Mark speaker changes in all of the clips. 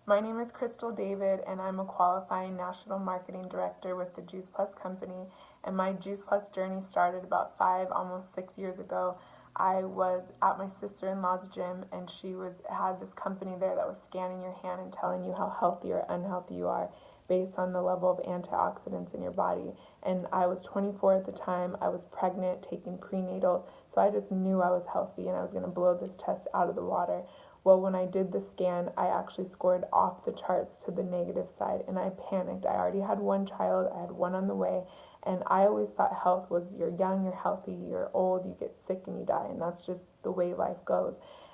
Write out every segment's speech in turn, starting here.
Speaker 1: My name is Kristel David, and I'm a qualifying national marketing director with the Juice Plus company. And my Juice Plus journey started about 5, almost 6 years ago. I was at my sister-in-law's gym, and she had this company there that was scanning your hand and telling you how healthy or unhealthy you are based on the level of antioxidants in your body. And I was 24 at the time. I was pregnant, taking prenatals, so I just knew I was healthy and I was going to blow this test out of the water. Well, when I did the scan, I actually scored off the charts to the negative side, and I panicked. I already had one child, I had one on the way, and I always thought health was you're young, you're healthy, you're old, you get sick and you die, and that's just the way life goes.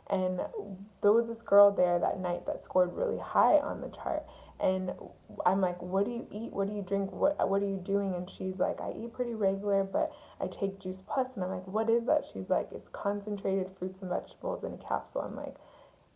Speaker 1: And there was this girl there that night that scored really high on the chart, and I'm like, what do you eat? What do you drink? What are you doing? And she's like, I eat pretty regular, but I take Juice Plus. And I'm like, what is that? She's like, it's concentrated fruits and vegetables in a capsule. I'm like,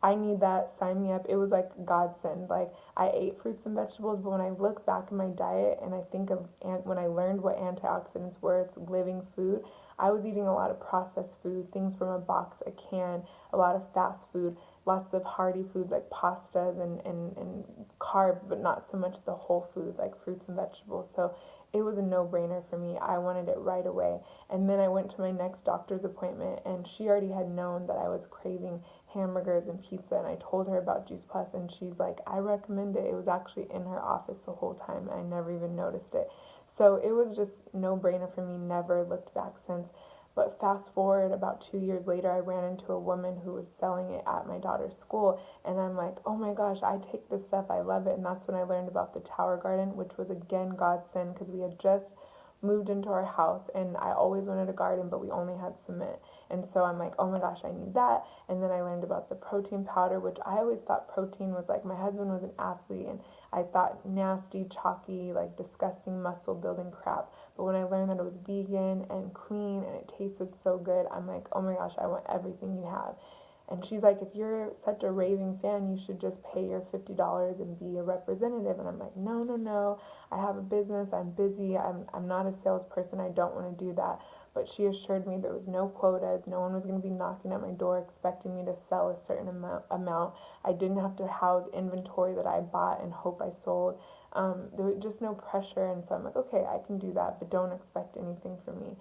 Speaker 1: I need that, sign me up. It was like godsend. Like, I ate fruits and vegetables, but when I look back in my diet and I think of when I learned what antioxidants were, it's living food, I was eating a lot of processed food, things from a box, a can, a lot of fast food, lots of hearty foods like pastas and carbs, but not so much the whole food like fruits and vegetables. So it was a no-brainer for me. I wanted it right away. And then I went to my next doctor's appointment, and she already had known that I was craving hamburgers and pizza, and I told her about Juice Plus, and she's like, I recommend it. It was actually in her office the whole time. I never even noticed it. So it was just no brainer for me, never looked back since. But fast forward about 2 years later, I ran into a woman who was selling it at my daughter's school, and I'm like, oh my gosh, I take this stuff, I love it. And that's when I learned about the Tower Garden, which was again godsend, because we had just moved into our house, and I always wanted a garden, but we only had cement. And so I'm like, oh my gosh, I need that. And then I learned about the protein powder, which I always thought protein was like, my husband was an athlete, and I thought nasty, chalky, like disgusting muscle building crap. But when I learned that it was vegan and clean and it tasted so good, I'm like, oh my gosh, I want everything you have. And she's like, if you're such a raving fan, you should just pay your $50 and be a representative. And I'm like, no, no, no. I have a business. I'm busy. I'm not a salesperson. I don't want to do that. But she assured me there was no quotas. No one was going to be knocking at my door expecting me to sell a certain amount. I didn't have to house inventory that I bought and hope I sold. There was just no pressure. And so I'm like, okay, I can do that, but don't expect anything from me.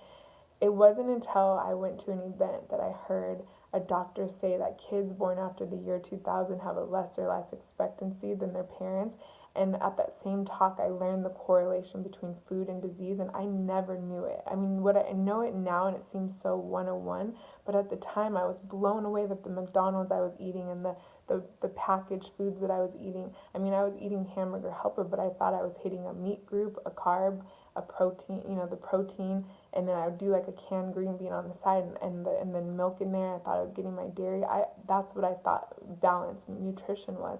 Speaker 1: It wasn't until I went to an event that I heard a doctor say that kids born after the year 2000 have a lesser life expectancy than their parents. And at that same talk, I learned the correlation between food and disease, and I never knew it. I mean, what I know it now, and it seems so 101, but at the time, I was blown away that the McDonald's I was eating and the packaged foods that I was eating. I mean, I was eating hamburger helper, but I thought I was hitting a meat group, a carb, a protein, the protein, and then I would do like a canned green bean on the side, and then milk in there. I thought I was getting my dairy. That's what I thought balanced nutrition was.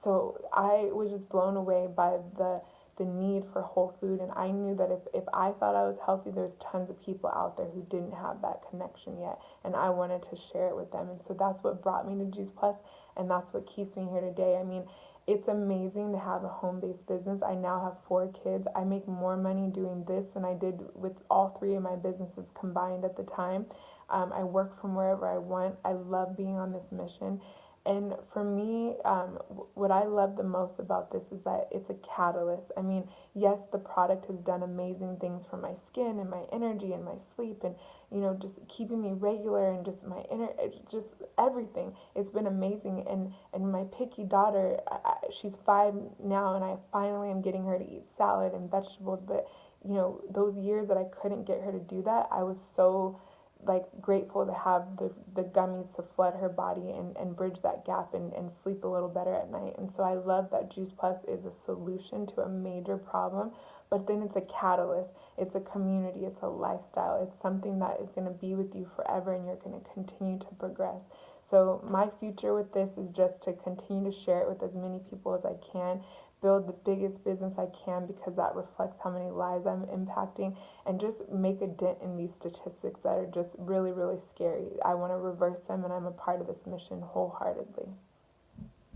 Speaker 1: So I was just blown away by the need for whole food, and I knew that if I thought I was healthy, there's tons of people out there who didn't have that connection yet, and I wanted to share it with them. And so that's what brought me to Juice Plus, and that's what keeps me here today. I mean, it's amazing to have a home-based business. I now have 4 kids. I make more money doing this than I did with all 3 of my businesses combined at the time. I work from wherever I want. I love being on this mission. And for me, what I love the most about this is that it's a catalyst. I mean, yes, the product has done amazing things for my skin and my energy and my sleep, and just keeping me regular, and just just everything. It's been amazing. And my picky daughter, she's 5 now, and I finally am getting her to eat salad and vegetables. But those years that I couldn't get her to do that, I was so like grateful to have the gummies to flood her body and bridge that gap and sleep a little better at night. And so I love that Juice Plus is a solution to a major problem, but then it's a catalyst. It's a community. It's a lifestyle. It's something that is going to be with you forever, and you're going to continue to progress. So my future with this is just to continue to share it with as many people as I can, build the biggest business I can, because that reflects how many lives I'm impacting, and just make a dent in these statistics that are just really, really scary. I want to reverse them, and I'm a part of this mission wholeheartedly.